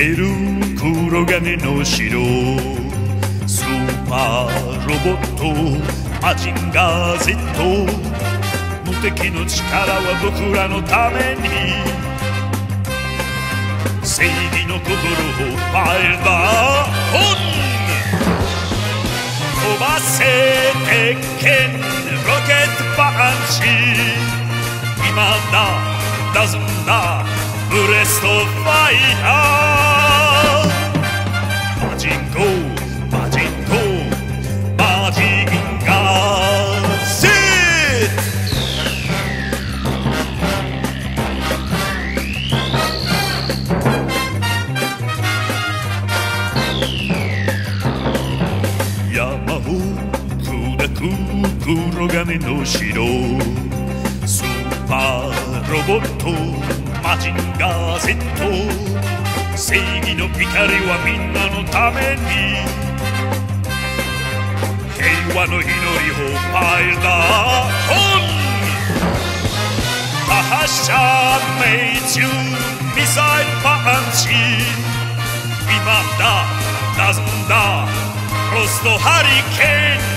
る黒金の城、スーパーロボットマジンガー Z、 無敵の力は僕らのために、正義の心をファイルだオン、飛ばせ鉄拳ロケットパンチ、今だダズンだブレストファイター、マジンコマジンコマジンガー Z。 山を砕く黒金の城、スーパーロボットマジンガー Z、 正義の怒りはみんなのために、平和の祈りをファイルだオン、発射命中ミサイルパンチ、今だダズンだフロストハリケーン、